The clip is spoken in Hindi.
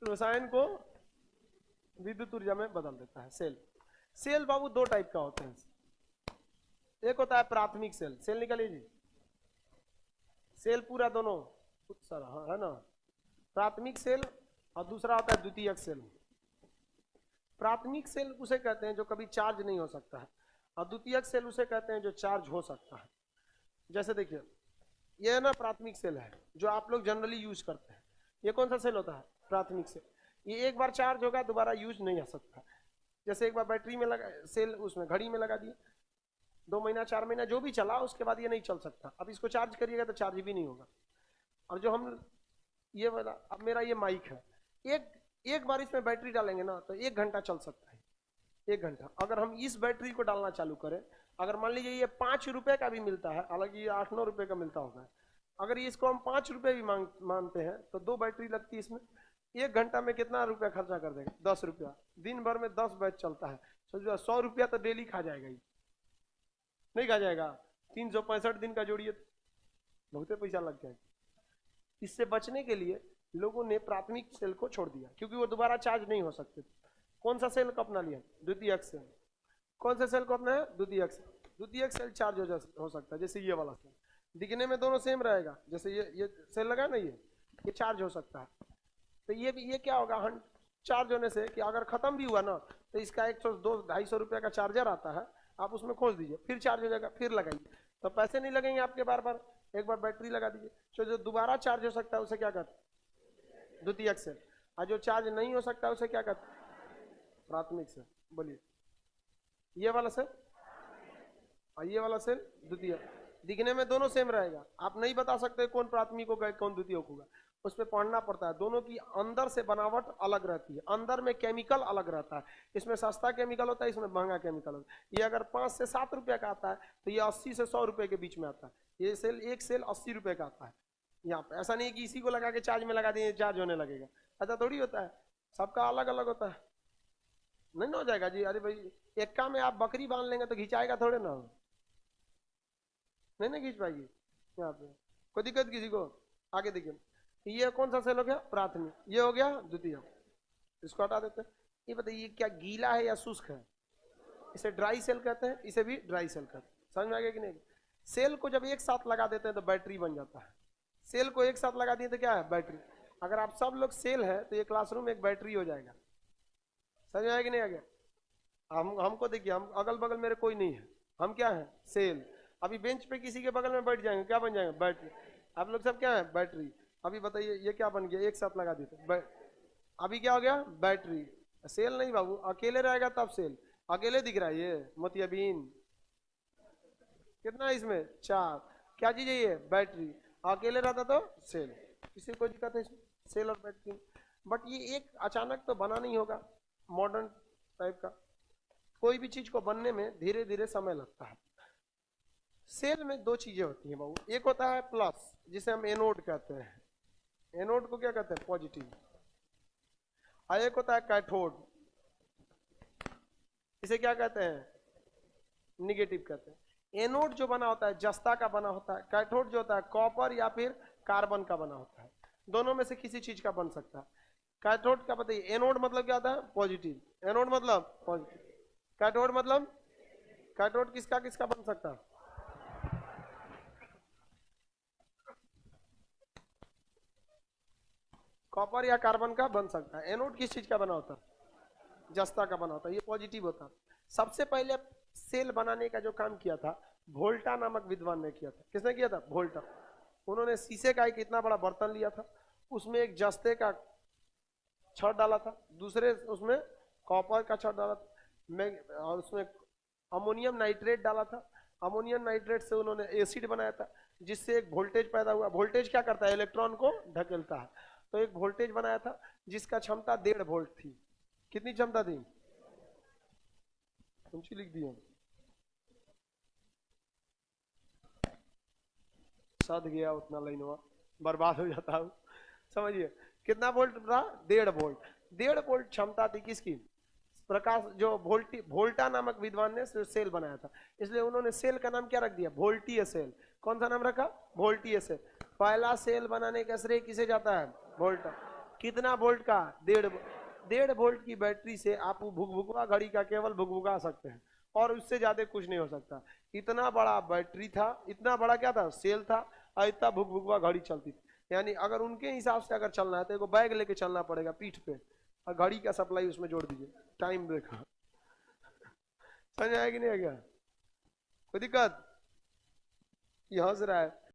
रसायन को विद्युत ऊर्जा में बदल देता है। सेल, सेल बाबू दो टाइप का होते हैं। एक होता है प्राथमिक सेल, सेल निकालिए जी, सेल पूरा दोनों कुछ सारा है ना, प्राथमिक सेल, और दूसरा होता है द्वितीयक सेल। प्राथमिक सेल उसे कहते हैं जो कभी चार्ज नहीं हो सकता है, और द्वितीयक सेल उसे कहते हैं जो चार्ज हो सकता है। जैसे देखिए ये ना प्राथमिक सेल है जो आप लोग जनरली यूज करते हैं। ये कौन सा सेल होता है? प्राथमिक सेल। ये एक बार चार्ज होगा दोबारा यूज नहीं आ सकता। जैसे एक बार बैटरी में लगा सेल, उसमें घड़ी में लगा दिए, 2 महीना 4 महीना जो भी चला, उसके बाद ये नहीं चल सकता। अब इसको चार्ज करिएगा तो चार्ज भी नहीं होगा। और जो हम ये वाला, अब मेरा ये माइक है, एक बार इसमें बैटरी डालेंगे ना तो 1 घंटा चल सकता है, 1 घंटा। अगर हम इस बैटरी को डालना चालू करें, अगर मान लीजिए ये 5 रुपए का भी मिलता है, हालांकि ये 8-9 रुपए का मिलता होगा, अगर इसको हम 5 रुपए भी मानते हैं तो 2 बैटरी लगती है इसमें, 1 घंटा में कितना रुपया खर्चा कर देगा? 10 रुपया। दिन भर में 10 बैच चलता है, सोचो 100 रुपया तो डेली खा जाएगा ही, नहीं खा जाएगा? 365 दिन का जोड़िए, बहुत पैसा लग जाएगा। इससे बचने के लिए लोगों ने प्राथमिक सेल को छोड़ दिया, क्योंकि वो दोबारा चार्ज नहीं हो सकते। कौन सा सेल को अपना लिया? द्वितीयक सेल। कौन सा सेल को अपना है? द्वितीयक सेल। द्वितीयक सेल चार्ज हो सकता है, जैसे ये वाला सेल, दिखने में दोनों सेम रहेगा। जैसे ये सेल लगा ना, ये चार्ज हो सकता है। तो ये क्या होगा, चार्ज होने से कि अगर खत्म भी हुआ ना तो इसका 100-200-250 रुपये का चार्जर आता है, आप उसमें खोज दीजिए, फिर चार्ज हो जाएगा, फिर लगाइए, तो पैसे नहीं लगेंगे आपके बार बार। एक बार बैटरी लगा दीजिए, तो जो दोबारा चार्ज हो सकता है उसे क्या कहते हैं? द्वितीयक सेल। और जो चार्ज नहीं हो सकता उसे क्या कहते हैं? प्राथमिक सेल। बोलिए, ये वाला सेल और ये वाला सेल द्वितीय। दिखने में दोनों सेम रहेगा, आप नहीं बता सकते कौन प्राथमिक होगा कौन द्वितीय होगा, उस पर पढ़ना पड़ता है। दोनों की अंदर से बनावट अलग रहती है, अंदर में केमिकल अलग रहता है। इसमें सस्ता केमिकल होता है, इसमें महंगा केमिकल होता है। ये अगर 5 से 7 रुपये का आता है तो ये 80 से 100 रुपये के बीच में आता है। ये सेल, एक सेल 80 रुपये का आता है। यहाँ पे ऐसा नहीं कि इसी को लगा के चार्ज में लगा दिए चार्ज होने लगेगा, ऐसा थोड़ी होता है, सबका अलग अलग होता है। नहीं ना हो जाएगा जी, अरे भाई एक्का में आप बकरी बांध लेंगे तो घिंचाएगा थोड़े ना, नहीं खींच पाएगी यहाँ पे, कोई दिक्कत किसी को? आगे देखिए, ये कौन सा सेल हो गया? प्राथमिक। ये हो गया द्वितीय, इसको हटा देते हैं। ये बताइए क्या गीला है या शुष्क है? इसे ड्राई सेल कहते हैं, इसे भी ड्राई सेल कहते हैं। समझ में आ गया कि नहीं? सेल को जब एक साथ लगा देते हैं तो बैटरी बन जाता है। सेल को एक साथ लगा दिए तो क्या है? बैटरी। अगर आप सब लोग सेल है तो ये क्लासरूम एक बैटरी हो जाएगा। समझ में आया कि नहीं आ गया? हमको देखिए, हम अगल बगल मेरे कोई नहीं है, हम क्या है? सेल। अभी बेंच पे किसी के बगल में बैठ जाएंगे, क्या बन जाएंगे? बैटरी। आप लोग सब क्या है? बैटरी। अभी बताइए ये क्या बन गया? एक साथ लगा देते, अभी क्या हो गया? बैटरी। सेल नहीं बाबू, अकेले रहेगा तब सेल। अकेले दिख रहा है ये मोतियाबीन, कितना है इसमें? 4। क्या चीज है ये? बैटरी। अकेले रहता तो सेल। किसी को दिक्कत है इसमें? सेल और बैटरी। बट ये एक अचानक तो बना नहीं होगा, मॉडर्न टाइप का। कोई भी चीज को बनने में धीरे धीरे समय लगता है। सेल में 2 चीजें होती हैं बाबू, एक होता है प्लस, जिसे हम एनोड कहते हैं। एनोड को क्या कहते हैं? पॉजिटिव। और एक होता है कैथोड, इसे क्या कहते हैं? निगेटिव कहते हैं। एनोड जो बना होता है जस्ता का बना होता है, कैथोड जो होता है कॉपर या फिर कार्बन का बना होता है। दोनों में से किसी चीज का बन सकता है। कैथोड का बताइए, एनोड मतलब क्या होता है? पॉजिटिव। एनोड मतलब पॉजिटिव, कैथोड मतलब, कैथोड किसका किसका बन सकता है? कॉपर या कार्बन का बन सकता है। एनोड किस चीज का बना होता है? जस्ता का बना होता है, ये पॉजिटिव होता है। सबसे पहले सेल बनाने का जो काम किया था वोल्टा नामक विद्वान ने किया था। किसने किया था? वोल्टा। उन्होंने शीशे का एक इतना बड़ा बर्तन लिया था, उसमें एक जस्ते का छड़ डाला था, दूसरे उसमें कॉपर का छड़ डाला था, और उसमें अमोनियम नाइट्रेट डाला था। अमोनियम नाइट्रेट से उन्होंने एसिड बनाया था, जिससे एक वोल्टेज पैदा हुआ। वोल्टेज क्या करता है? इलेक्ट्रॉन को ढकेलता है। तो एक वोल्टेज बनाया था जिसका क्षमता 1.5 वोल्ट थी। कितनी क्षमता थी? ऊंची लिख दी, सद गया उतना लाइनवा, बर्बाद हो जाता हूँ। समझिए कितना वोल्ट रहा? 1.5 वोल्ट। 1.5 वोल्ट क्षमता थी किसकी? प्रकाश। जो वोल्टा नामक विद्वान ने सेल बनाया था, इसलिए उन्होंने सेल का नाम क्या रख दिया? वोल्टीय सेल। कौन सा नाम रखा? वोल्टीय सेल। पहला सेल बनाने का श्रेय किसे जाता है? वोल्टा। कितना वोल्ट का? 1.5 वोल्ट की बैटरी से आप भुकभुकवा घड़ी का केवल भुकभुका सकते हैं, और उससे ज्यादा कुछ नहीं हो सकता। इतना बड़ा बैटरी था, इतना बड़ा क्या था, सेल था, और इतना भुकभुकवा घड़ी चलती थी। यानी अगर उनके हिसाब से अगर चलना है तो एगो बैग लेके चलना पड़ेगा पीठ पे, और घड़ी का सप्लाई उसमें जोड़ दीजिए, टाइम देखा। समझ आया कि नहीं आ गया? कोई दिक्कत? ये हंस रहा है।